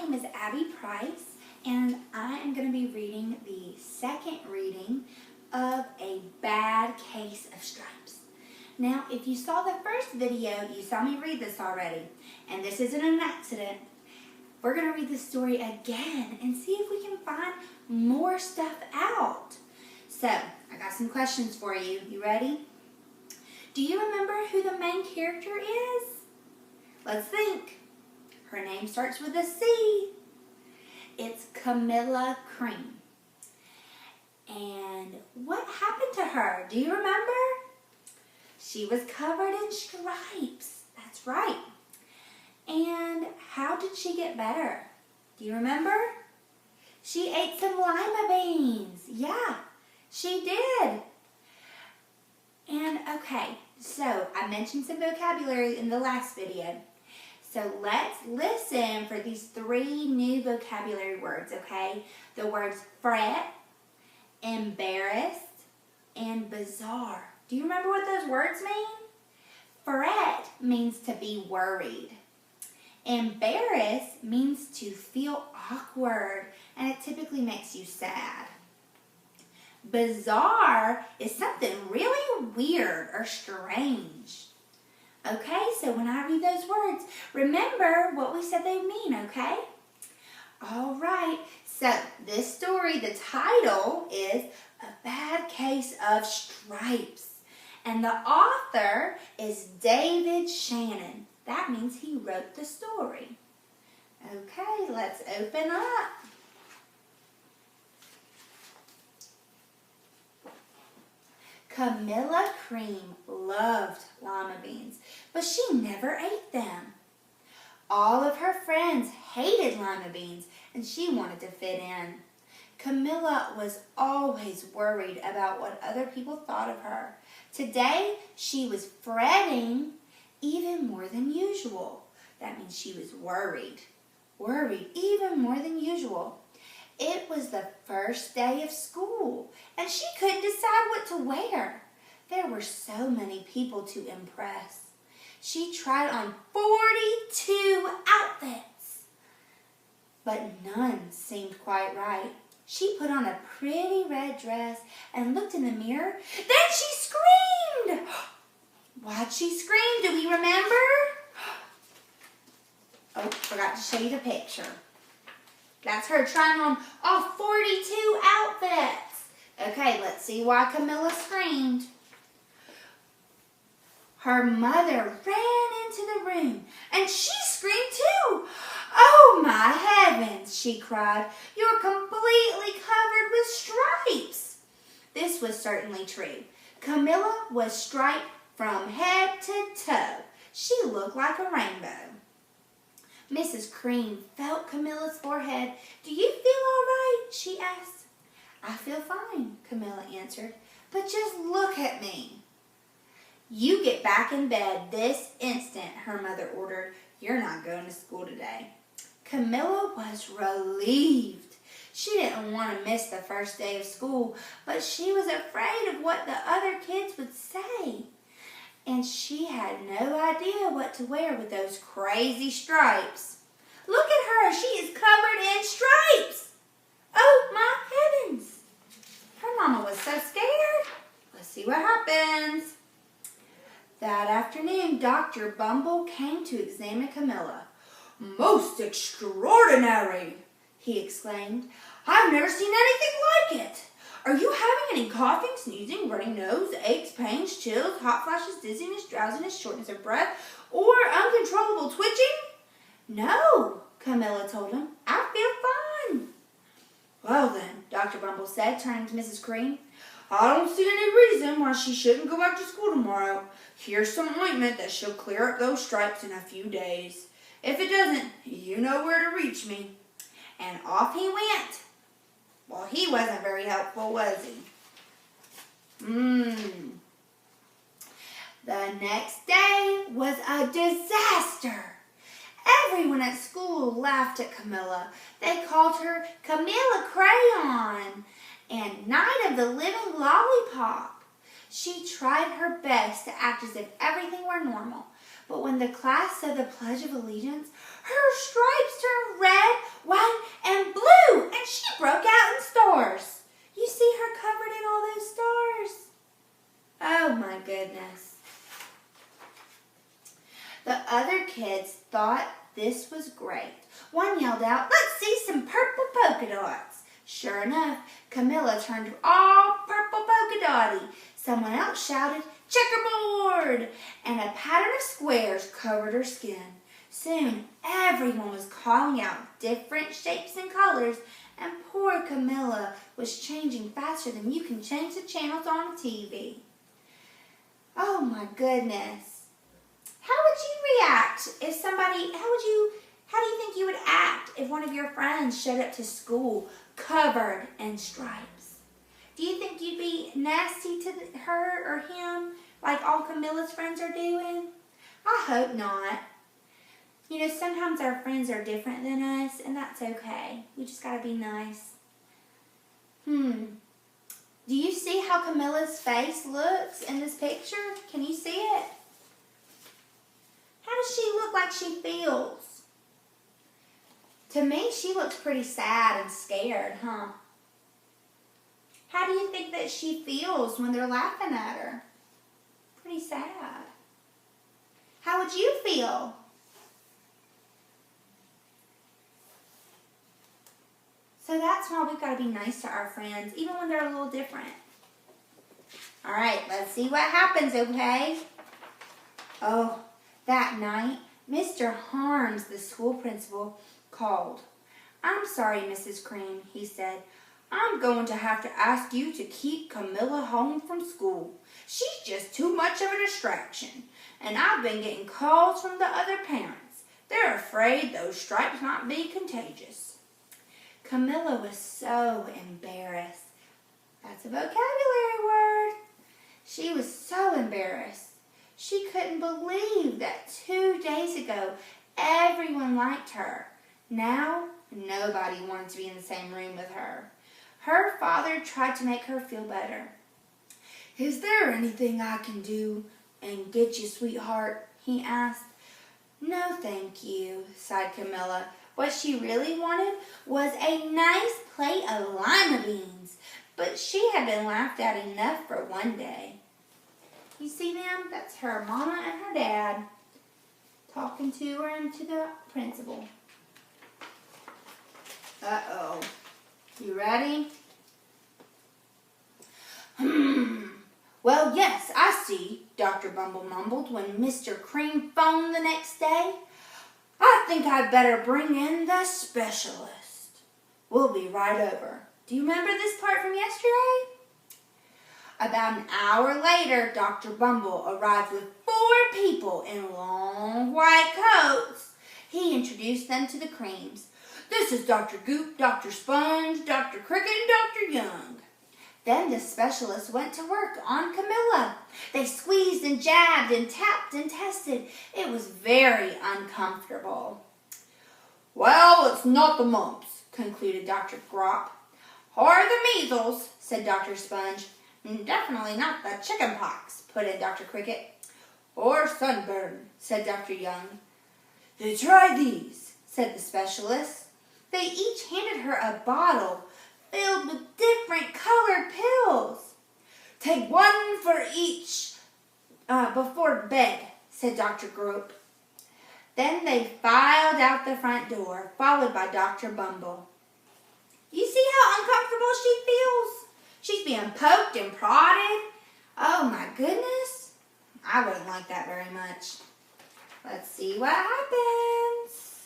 name is Abby Price, and I am going to be reading the second reading of A Bad Case of Stripes. Now, if you saw the first video, you saw me read this already, and this isn't an accident. We're going to read the story again and see if we can find more stuff out. So, I got some questions for you. You ready? Do you remember who the main character is? Let's think. Her name starts with a C. It's Camilla Cream. And what happened to her? Do you remember? She was covered in stripes. That's right. And how did she get better? Do you remember? She ate some lima beans. Yeah, she did. And okay, so I mentioned some vocabulary in the last video. So let's listen for these 3 new vocabulary words, okay? The words fret, embarrassed, and bizarre. Do you remember what those words mean? Fret means to be worried. Embarrassed means to feel awkward, and it typically makes you sad. Bizarre is something really weird or strange. Okay, so when I read those words, remember what we said they mean, okay? All right, so this story, the title is A Bad Case of Stripes. And the author is David Shannon. That means he wrote the story. Okay, let's open up. Camilla Cream loved lima beans, but she never ate them. All of her friends hated lima beans, and she wanted to fit in. Camilla was always worried about what other people thought of her. Today, she was fretting even more than usual. That means she was worried even more than usual. It was the first day of school, and she couldn't decide what to wear. There were so many people to impress. She tried on 42 outfits, but none seemed quite right. She put on a pretty red dress and looked in the mirror. Then she screamed! Why'd she scream? Do we remember? Oh, forgot to show you the picture. That's her trying on all 42 outfits. Okay, let's see why Camilla screamed. Her mother ran into the room, and she screamed too. Oh my heavens, she cried. You're completely covered with stripes. This was certainly true. Camilla was striped from head to toe. She looked like a rainbow. Mrs. Cream felt Camilla's forehead. Do you feel all right? She asked. I feel fine, Camilla answered. But just look at me. You get back in bed this instant, her mother ordered. You're not going to school today. Camilla was relieved. She didn't want to miss the first day of school, but she was afraid of what the other kids would say. And she had no idea what to wear with those crazy stripes. Look at her, she is covered in stripes. Oh my heavens. Her mama was so scared. Let's see what happens. That afternoon, Dr. Bumble came to examine Camilla. Most extraordinary, he exclaimed. I've never seen anything like it. Are you having any coughing, sneezing, runny nose, aches, pains, chills, hot flashes, dizziness, drowsiness, shortness of breath, or uncontrollable twitching? No, Camilla told him. I feel fine. Well then, Dr. Bumble said, turning to Mrs. Cream, I don't see any reason why she shouldn't go back to school tomorrow. Here's some ointment that should clear up those stripes in a few days. If it doesn't, you know where to reach me. And off he went. Well, he wasn't very helpful, was he? The next day was a disaster. Everyone at school laughed at Camilla. They called her Camilla Crayon and Night of the Living Lollipop. She tried her best to act as if everything were normal, But when the class said the Pledge of Allegiance, her stripes turned red, white, and blue, and she broke out in stars. You see her covered in all those stars? Oh my goodness. The other kids thought this was great. One yelled out, "Let's see some purple polka dots." Sure enough, Camilla turned all purple polka dotty. Someone else shouted, "Checkerboard!" and a pattern of squares covered her skin. Soon, everyone was calling out different shapes and colors, and poor Camilla was changing faster than you can change the channels on a TV. Oh my goodness. How would you react if somebody, how do you think you would act if one of your friends showed up to school covered in stripes? Do you think you'd be nasty to her or him like all Camilla's friends are doing? I hope not. You know, sometimes our friends are different than us, and that's okay. We just gotta be nice. Do you see how Camilla's face looks in this picture? Can you see it? How does she look like she feels? To me, she looks pretty sad and scared, huh? How do you think that she feels when they're laughing at her? Pretty sad. How would you feel? So that's why we've got to be nice to our friends, even when they're a little different. All right, let's see what happens, okay? Oh, that night, Mr. Harms, the school principal, called. "I'm sorry, Mrs. Cream," he said. "I'm going to have to ask you to keep Camilla home from school. She's just too much of a distraction. And I've been getting calls from the other parents. They're afraid those stripes might be contagious." Camilla was so embarrassed. That's a vocabulary word. She was so embarrassed. She couldn't believe that 2 days ago, everyone liked her. Now, nobody wanted to be in the same room with her. Her father tried to make her feel better. "Is there anything I can do and get you, sweetheart?" he asked. "No, thank you," sighed Camilla. What she really wanted was a nice plate of lima beans, but she had been laughed at enough for one day. You see them? That's her mama and her dad talking to her and to the principal. Uh-oh. You ready? "Well, yes, I see," Dr. Bumble mumbled when Mr. Cream phoned the next day. "I think I'd better bring in the specialist. We'll be right over." Do you remember this part from yesterday? About an hour later, Dr. Bumble arrived with 4 people in long white coats. He introduced them to the Creams. "This is Dr. Goop, Dr. Sponge, Dr. Cricket, and Dr. Young." Then the specialist went to work on Camilla. They squeezed and jabbed and tapped and tested. It was very uncomfortable. "Well, it's not the mumps," concluded Dr. Grop. "Or the measles," said Dr. Sponge. "Definitely not the chicken pox," put in Dr. Cricket. "Or sunburn," said Dr. Young. "Try these," said the specialist. They each handed her a bottle filled with different colored pills. "Take one for each before bed," said Dr. Grope. Then they filed out the front door, followed by Dr. Bumble. You see how uncomfortable she feels? She's being poked and prodded. Oh my goodness. I wouldn't like that very much. Let's see what happens.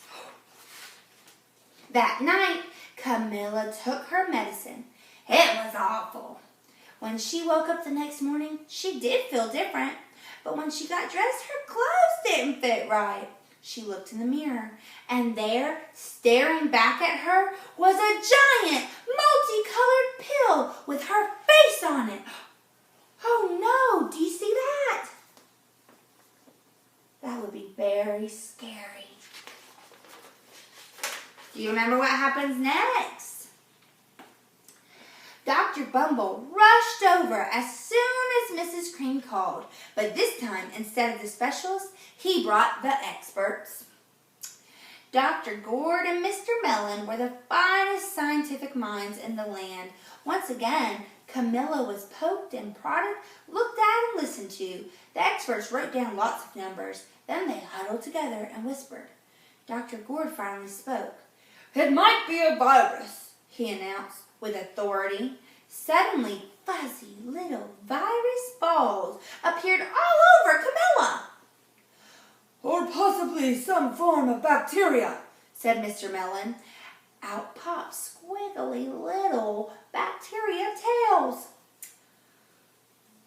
That night, Camilla took her medicine. It was awful. When she woke up the next morning, she did feel different. But when she got dressed, her clothes didn't fit right. She looked in the mirror, and there, staring back at her, was a giant, multicolored pill with her face on it. Oh no, do you see that? That would be very scary. Do you remember what happens next? Dr. Bumble rushed over as soon as Mrs. Cream called, but this time, instead of the specialists, he brought the experts. Dr. Gourd and Mr. Mellon were the finest scientific minds in the land. Once again, Camilla was poked and prodded, looked at and listened to. The experts wrote down lots of numbers. Then they huddled together and whispered. Dr. Gourd finally spoke. "It might be a virus," he announced with authority. Suddenly, fuzzy little virus balls appeared all over Camilla. "Or possibly some form of bacteria," said Mr. Mellon. Out popped squiggly little bacteria tails.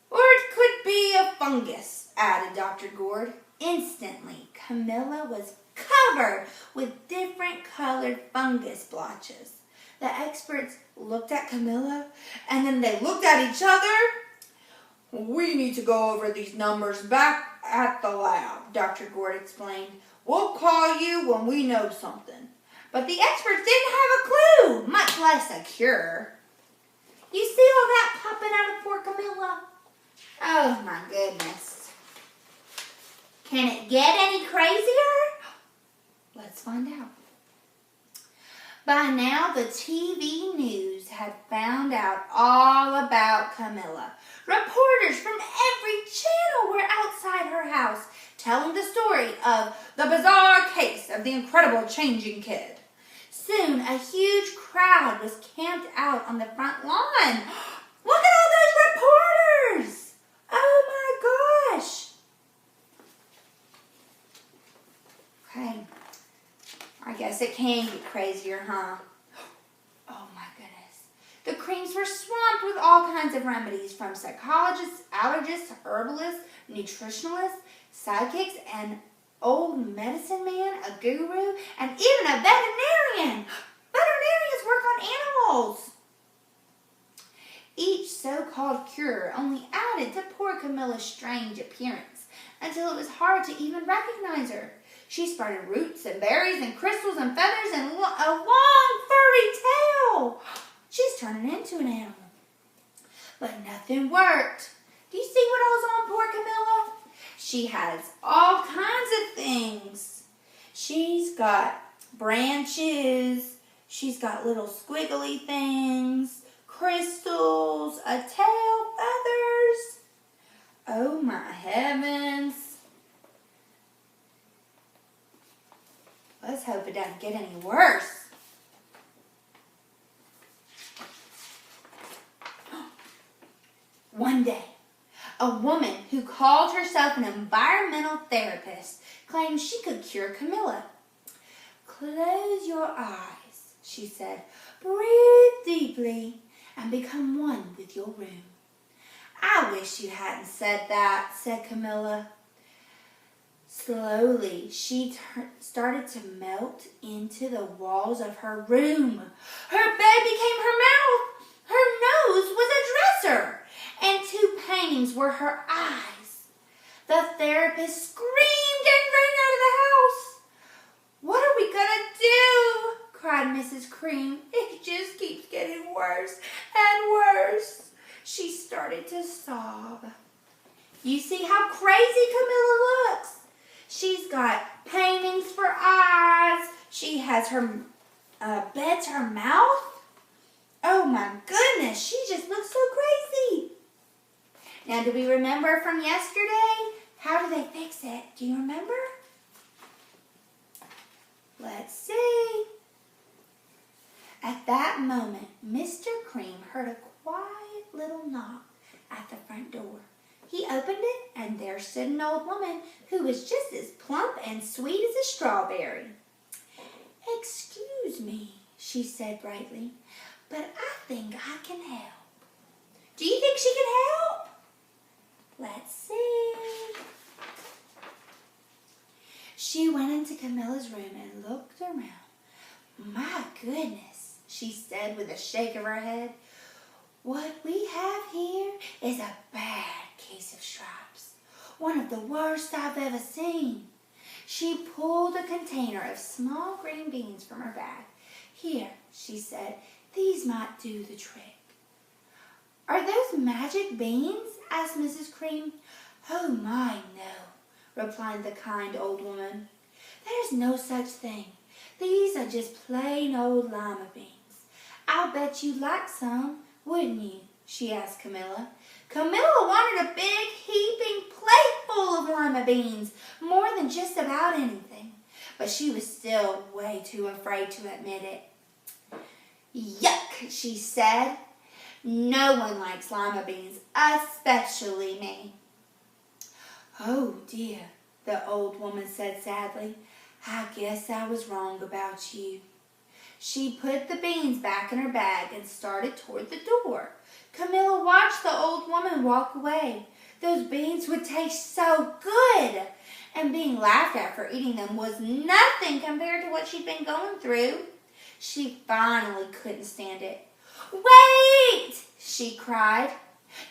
"Or it could be a fungus," added Dr. Gourd. Instantly, Camilla was covered with different colored fungus blotches. The experts looked at Camilla, and then they looked at each other. "We need to go over these numbers back at the lab," Dr. Gourd explained. "We'll call you when we know something." But the experts didn't have a clue, much less a cure. You see all that popping out of poor Camilla? Oh, my goodness. Can it get any crazier? Let's find out. By now, the TV news had found out all about Camilla. Reporters from every channel were outside her house, telling the story of the bizarre case of the incredible changing kid. Soon, a huge crowd was camped out on the front lawn. Look at all those reporters! Oh my gosh! Okay, I guess it can get crazier, huh? Oh my goodness. The Creams were swamped with all kinds of remedies, from psychologists, allergists, herbalists, nutritionalists, psychics, and old medicine man, a guru, and even a veterinarian. Veterinarians work on animals. Each so-called cure only added to poor Camilla's strange appearance until it was hard to even recognize her. She sprouted roots and berries and crystals and feathers and a long furry tail. She's turning into an animal. But nothing worked. Do you see what all's on poor Camilla? She has all kinds of things. She's got branches. She's got little squiggly things, crystals, a tail, feathers. Oh my heavens. Let's hope it doesn't get any worse. One day, a woman who called herself an environmental therapist claimed she could cure Camilla. "Close your eyes," she said. "Breathe deeply and become one with your room." "I wish you hadn't said that," said Camilla. Slowly, she started to melt into the walls of her room. Her bed became her mouth. Her nose was a dresser. And two paintings were her eyes. The therapist screamed and ran out of the house. "What are we going to do?" cried Mrs. Cream. "It just keeps getting worse and worse." She started to sob. You see how crazy Camilla looks? She's got paintings for eyes. She has her bed to her mouth. Oh my goodness, she just looks so crazy. Now, do we remember from yesterday? How did they fix it? Do you remember? Let's see. At that moment, Mr. Cream heard a quiet little knock at the front door. He opened it, and there stood an old woman who was just as plump and sweet as a strawberry. "Excuse me," she said brightly, "but I think I can help." "Do you think she can help?" "Let's see." She went into Camilla's room and looked around. "My goodness," she said with a shake of her head. "What we have here is a bad case of stripes. One of the worst I've ever seen." She pulled a container of small green beans from her bag. "Here," she said, "these might do the trick." "Are those magic beans?" asked Mrs. Cream. "Oh, my, no," replied the kind old woman. "There's no such thing. These are just plain old lima beans. I'll bet you'd like some, wouldn't you?" she asked Camilla. Camilla wanted a big, heaping plate full of lima beans, more than just about anything, but she was still way too afraid to admit it. "Yuck," she said. "No one likes lima beans, especially me." "Oh, dear," the old woman said sadly. "I guess I was wrong about you." She put the beans back in her bag and started toward the door. Camilla watched the old woman walk away. Those beans would taste so good, and being laughed at for eating them was nothing compared to what she'd been going through. She finally couldn't stand it. "Wait!" she cried.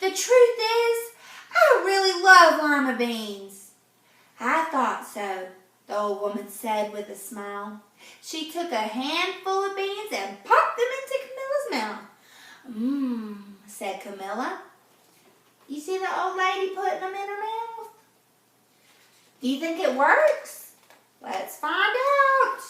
"The truth is, I really love lima beans." "I thought so," the old woman said with a smile. She took a handful of beans and popped them into Camilla's mouth. "Mmm," said Camilla. "You see the old lady putting them in her mouth? Do you think it works? Let's find out."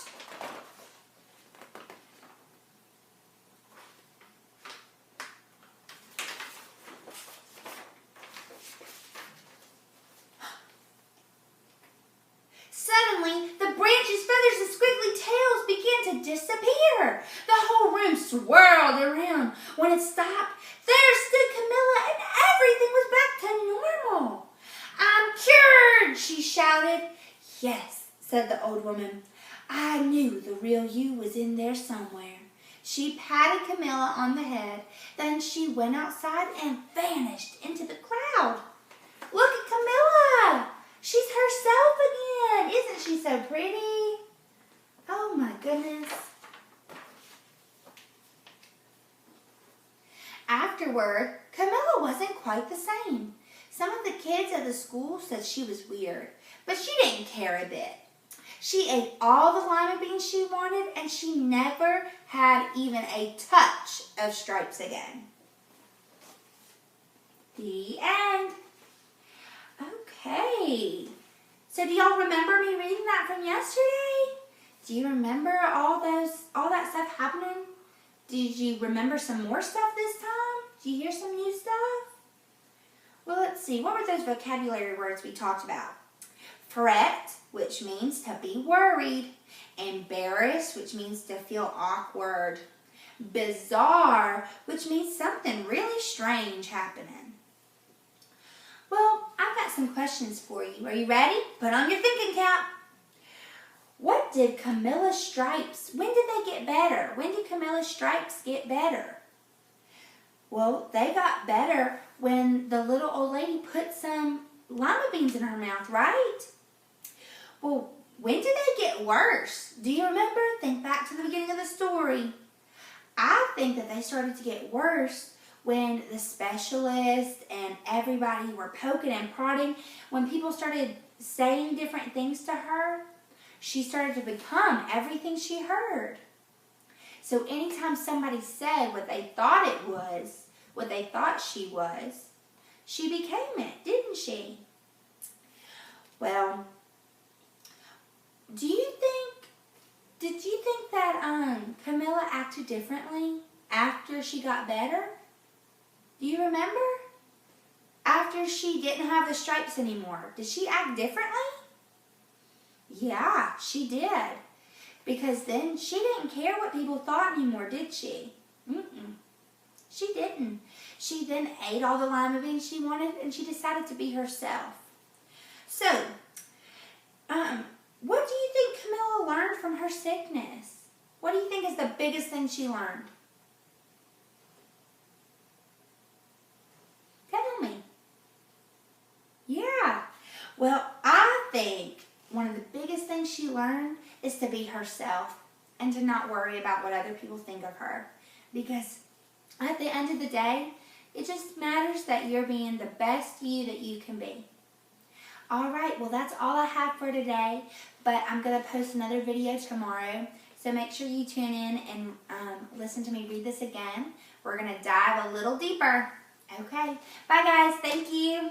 Suddenly, the branches, feathers, and squiggly tails began to disappear. The whole room swirled around. When it stopped, there stood Camilla, and everything was back to normal. "I'm cured!" she shouted. "Yes," said the old woman. "I knew the real you was in there somewhere." She patted Camilla on the head. Then she went outside and vanished into the crowd. "Look at Camilla! She's herself again. Isn't she so pretty?" Oh my goodness. Afterward, Camilla wasn't quite the same. Some of the kids at the school said she was weird, but she didn't care a bit. She ate all the lima beans she wanted, and she never had even a touch of stripes again. The end. Okay. So do y'all remember me reading that from yesterday? Do you remember all that stuff happening? Did you remember some more stuff this time? Did you hear some new stuff? Well, let's see. What were those vocabulary words we talked about? Fret, which means to be worried. Embarrassed, which means to feel awkward. Bizarre, which means something really strange happening. Well, I've got some questions for you. Are you ready? Put on your thinking cap. What did Camilla's stripes, when did they get better? When did Camilla's stripes get better? Well, they got better when the little old lady put some lima beans in her mouth, right? Well, when did they get worse? Do you remember? Think back to the beginning of the story. I think that they started to get worse when the specialist and everybody were poking and prodding. When people started saying different things to her, she started to become everything she heard. So anytime somebody said what they thought it was, what they thought she was, she became it, didn't she? Well, did you think that Camilla acted differently after she got better? Do you remember? After she didn't have the stripes anymore, did she act differently? Yeah, she did. Because then she didn't care what people thought anymore, did she? She didn't. She then ate all the lima beans she wanted, and she decided to be herself. So, what do you think Camilla learned from her sickness? What do you think is the biggest thing she learned? Tell me. Yeah. Well, I think one of the biggest things she learned is to be herself and to not worry about what other people think of her. Because at the end of the day, it just matters that you're being the best you that you can be. All right, well, that's all I have for today, but I'm going to post another video tomorrow, so make sure you tune in and listen to me read this again. We're going to dive a little deeper, Okay. Bye, guys. Thank you.